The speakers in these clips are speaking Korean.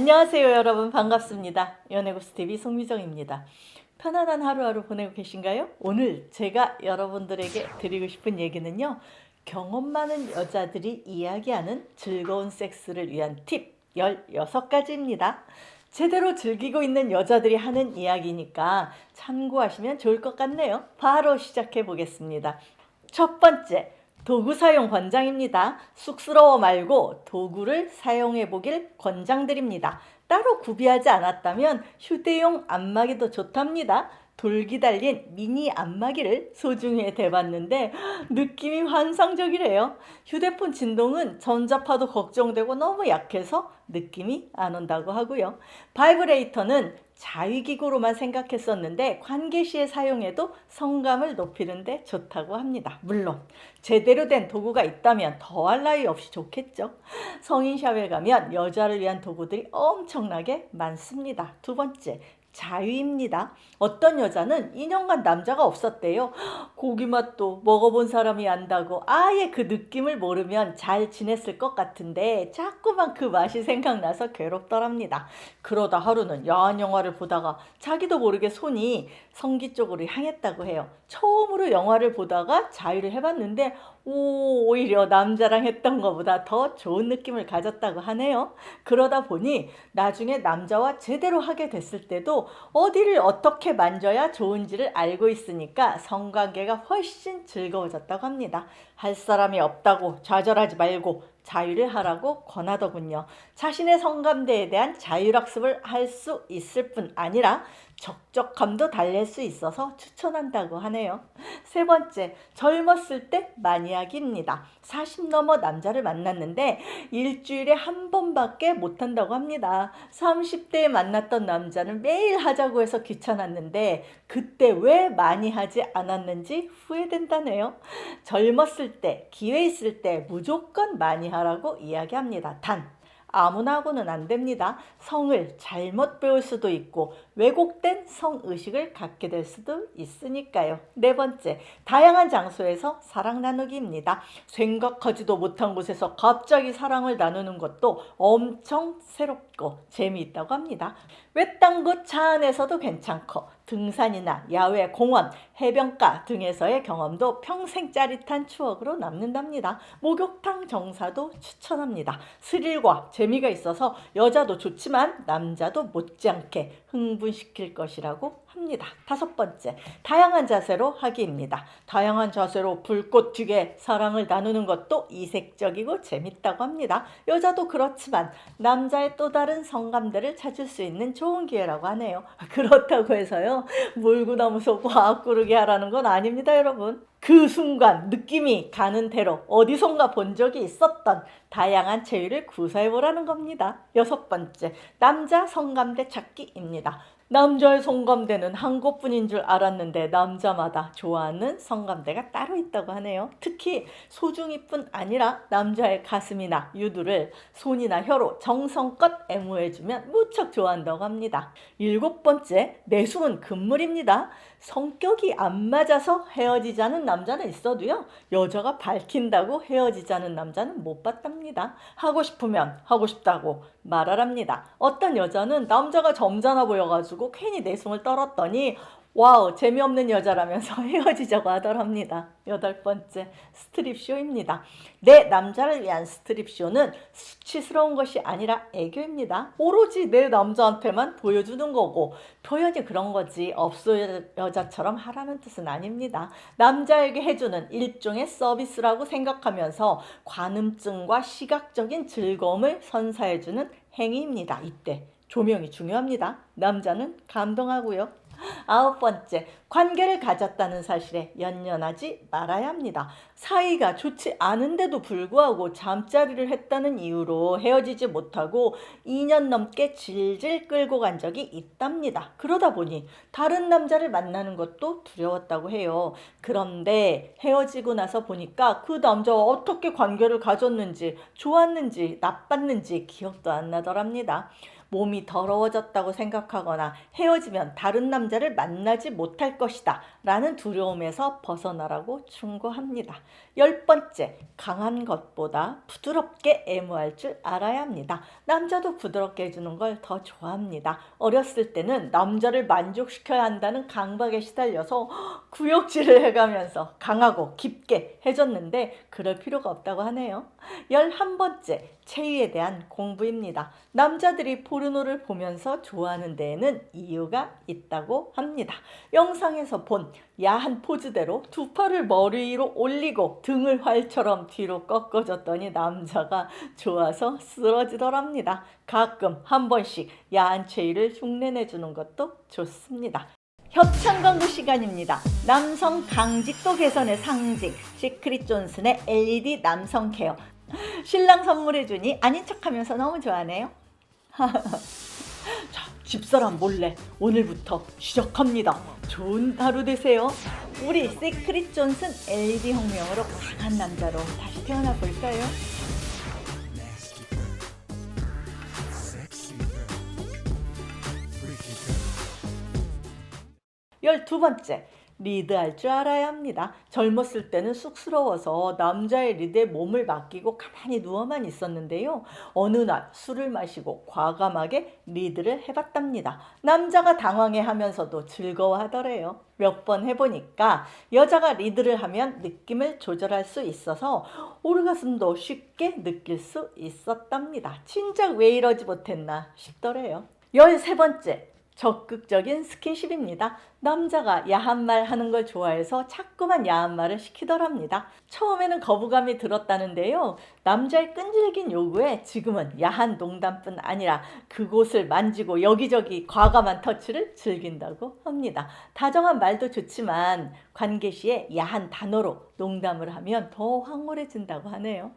안녕하세요 여러분, 반갑습니다. 연애고스TV 송미정입니다. 편안한 하루하루 보내고 계신가요? 오늘 제가 여러분들에게 드리고 싶은 얘기는요, 경험 많은 여자들이 이야기하는 즐거운 섹스를 위한 팁 16가지입니다. 제대로 즐기고 있는 여자들이 하는 이야기니까 참고하시면 좋을 것 같네요. 바로 시작해 보겠습니다. 첫 번째, 도구 사용 권장입니다. 쑥스러워 말고 도구를 사용해 보길 권장드립니다. 따로 구비하지 않았다면 휴대용 안마기도 좋답니다. 돌기 달린 미니 안마기를 소중히 대봤는데 느낌이 환상적이래요. 휴대폰 진동은 전자파도 걱정되고 너무 약해서 느낌이 안 온다고 하고요. 바이브레이터는 자위기구로만 생각했었는데 관계 시에 사용해도 성감을 높이는데 좋다고 합니다. 물론 제대로 된 도구가 있다면 더할 나위 없이 좋겠죠. 성인샵에 가면 여자를 위한 도구들이 엄청나게 많습니다. 두 번째, 자위입니다. 어떤 여자는 2년간 남자가 없었대요. 고기 맛도 먹어본 사람이 안다고 아예 그 느낌을 모르면 잘 지냈을 것 같은데 자꾸만 그 맛이 생각나서 괴롭더랍니다. 그러다 하루는 야한 영화를 보다가 자기도 모르게 손이 성기 쪽으로 향했다고 해요. 처음으로 영화를 보다가 자위를 해봤는데 오히려 남자랑 했던 것보다 더 좋은 느낌을 가졌다고 하네요. 그러다 보니 나중에 남자와 제대로 하게 됐을 때도 어디를 어떻게 만져야 좋은지를 알고 있으니까 성관계가 훨씬 즐거워졌다고 합니다. 할 사람이 없다고 좌절하지 말고 자유를 하라고 권하더군요. 자신의 성감대에 대한 자율학습을 할 수 있을 뿐 아니라 적적함도 달랠 수 있어서 추천한다고 하네요. 세 번째, 젊었을 때 많이 하기입니다. 40 넘어 남자를 만났는데 일주일에 한 번밖에 못한다고 합니다. 30대에 만났던 남자는 매일 하자고 해서 귀찮았는데 그때 왜 많이 하지 않았는지 후회된다네요. 젊었을 때, 기회 있을 때 무조건 많이 하라고 이야기합니다. 단 아무나 하고는 안 됩니다. 성을 잘못 배울 수도 있고 왜곡된 성의식을 갖게 될 수도 있으니까요. 네 번째, 다양한 장소에서 사랑 나누기입니다. 생각하지도 못한 곳에서 갑자기 사랑을 나누는 것도 엄청 새롭고 재미있다고 합니다. 외딴 곳 차 안에서도 괜찮고 등산이나 야외 공원, 해변가 등에서의 경험도 평생 짜릿한 추억으로 남는답니다. 목욕탕 정사도 추천합니다. 스릴과 재미가 있어서 여자도 좋지만 남자도 못지않게 흥분시킬 것이라고 합니다. 다섯 번째, 다양한 자세로 하기입니다. 다양한 자세로 불꽃 튀게 사랑을 나누는 것도 이색적이고 재밌다고 합니다. 여자도 그렇지만 남자의 또 다른 성감대를 찾을 수 있는 좋은 기회라고 하네요. 그렇다고 해서요, 물구나무 속 과학 구르기 하라는 건 아닙니다, 여러분. 그 순간 느낌이 가는 대로 어디선가 본 적이 있었던 다양한 체위를 구사해보라는 겁니다. 여섯 번째, 남자 성감대 찾기입니다. 남자의 성감대는 한 곳뿐인 줄 알았는데 남자마다 좋아하는 성감대가 따로 있다고 하네요. 특히 소중이뿐 아니라 남자의 가슴이나 유두를 손이나 혀로 정성껏 애무해주면 무척 좋아한다고 합니다. 일곱 번째, 내숭은 금물입니다. 성격이 안 맞아서 헤어지자는 남자는 있어도요, 여자가 밝힌다고 헤어지자는 남자는 못 봤답니다. 하고 싶으면 하고 싶다고 말하랍니다. 어떤 여자는 남자가 점잖아 보여가지고 괜히 내숭을 떨었더니 와우, 재미없는 여자라면서 헤어지자고 하더랍니다. 여덟 번째, 스트립쇼입니다. 내 남자를 위한 스트립쇼는 수치스러운 것이 아니라 애교입니다. 오로지 내 남자한테만 보여주는 거고 표현이 그런 거지 없어 여자처럼 하라는 뜻은 아닙니다. 남자에게 해주는 일종의 서비스라고 생각하면서 관음증과 시각적인 즐거움을 선사해주는 행위입니다. 이때 조명이 중요합니다. 남자는 감동하고요. 아홉 번째, 관계를 가졌다는 사실에 연연하지 말아야 합니다. 사이가 좋지 않은데도 불구하고 잠자리를 했다는 이유로 헤어지지 못하고 2년 넘게 질질 끌고 간 적이 있답니다. 그러다 보니 다른 남자를 만나는 것도 두려웠다고 해요. 그런데 헤어지고 나서 보니까 그 남자와 어떻게 관계를 가졌는지, 좋았는지, 나빴는지 기억도 안 나더랍니다. 몸이 더러워졌다고 생각하거나 헤어지면 다른 남자를 만나지 못할 것이다 라는 두려움에서 벗어나라고 충고합니다. 10번째, 강한 것보다 부드럽게 애무할 줄 알아야 합니다. 남자도 부드럽게 해주는 걸 더 좋아합니다. 어렸을 때는 남자를 만족시켜야 한다는 강박에 시달려서 구역질을 해가면서 강하고 깊게 해줬는데 그럴 필요가 없다고 하네요. 11번째, 체위에 대한 공부입니다. 남자들이 포르노를 보면서 좋아하는 데에는 이유가 있다고 합니다. 영상에서 본 야한 포즈대로 두 팔을 머리 위로 올리고 등을 활처럼 뒤로 꺾어줬더니 남자가 좋아서 쓰러지더랍니다. 가끔 한 번씩 야한 체위를 흉내내주는 것도 좋습니다. 협찬 광고 시간입니다. 남성 강직도 개선의 상징 시크릿 존슨의 LED 남성 케어. 신랑 선물해주니 아닌 척하면서 너무 좋아하네요. 자, 집사람 몰래 오늘부터 시작합니다. 좋은 하루 되세요. 우리 시크릿 존슨 LED 혁명으로 강한 남자로 다시 태어나 볼까요? 12번째, 리드할 줄 알아야 합니다. 젊었을 때는 쑥스러워서 남자의 리드에 몸을 맡기고 가만히 누워만 있었는데요. 어느 날 술을 마시고 과감하게 리드를 해봤답니다. 남자가 당황해하면서도 즐거워하더래요. 몇 번 해보니까 여자가 리드를 하면 느낌을 조절할 수 있어서 오르가슴도 쉽게 느낄 수 있었답니다. 진작 왜 이러지 못했나 싶더래요. 13번째, 적극적인 스킨십입니다. 남자가 야한 말 하는 걸 좋아해서 자꾸만 야한 말을 시키더랍니다. 처음에는 거부감이 들었다는데요. 남자의 끈질긴 요구에 지금은 야한 농담뿐 아니라 그곳을 만지고 여기저기 과감한 터치를 즐긴다고 합니다. 다정한 말도 좋지만 관계 시에 야한 단어로 농담을 하면 더 황홀해진다고 하네요.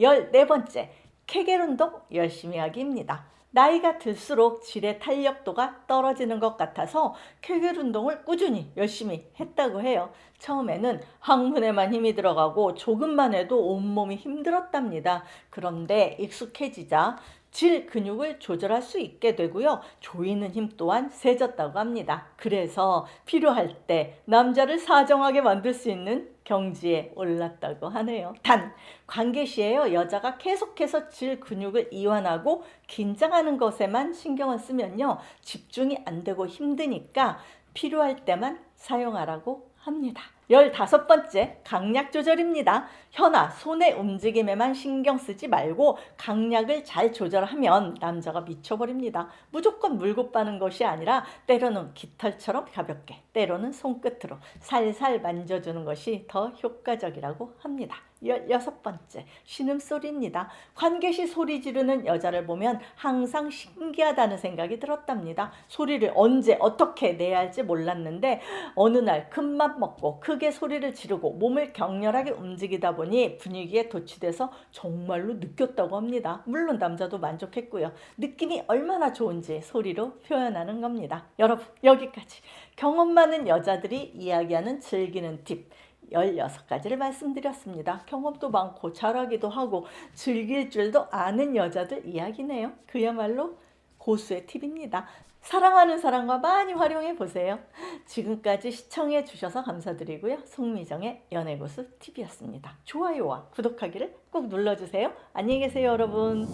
14번째, 케겔 운동 열심히 하기입니다. 나이가 들수록 질의 탄력도가 떨어지는 것 같아서 케겔 운동을 꾸준히 열심히 했다고 해요. 처음에는 항문에만 힘이 들어가고 조금만 해도 온몸이 힘들었답니다. 그런데 익숙해지자 질 근육을 조절할 수 있게 되고요. 조이는 힘 또한 세졌다고 합니다. 그래서 필요할 때 남자를 사정하게 만들 수 있는 경지에 올랐다고 하네요. 단 관계 시에요. 여자가 계속해서 질 근육을 이완하고 긴장하는 것에만 신경을 쓰면요. 집중이 안 되고 힘드니까 필요할 때만 사용하라고 합니다. 15번째, 강약 조절입니다. 혀나 손의 움직임에만 신경 쓰지 말고 강약을 잘 조절하면 남자가 미쳐버립니다. 무조건 물고 빠는 것이 아니라 때로는 깃털처럼 가볍게, 때로는 손끝으로 살살 만져주는 것이 더 효과적이라고 합니다. 16번째, 신음소리입니다. 관계 시 소리 지르는 여자를 보면 항상 신기하다는 생각이 들었답니다. 소리를 언제 어떻게 내야 할지 몰랐는데 어느 날 큰맘 먹고 크게 소리를 지르고 몸을 격렬하게 움직이다 보니 분위기에 도취돼서 정말로 느꼈다고 합니다. 물론 남자도 만족했고요. 느낌이 얼마나 좋은지 소리로 표현하는 겁니다. 여러분, 여기까지 경험 많은 여자들이 이야기하는 즐기는 팁 16가지를 말씀드렸습니다. 경험도 많고 잘하기도 하고 즐길 줄도 아는 여자들 이야기네요. 그야말로 고수의 팁입니다. 사랑하는 사람과 많이 활용해 보세요. 지금까지 시청해 주셔서 감사드리고요. 송미정의 연애고수 TV였습니다. 좋아요와 구독하기를 꼭 눌러주세요. 안녕히 계세요, 여러분.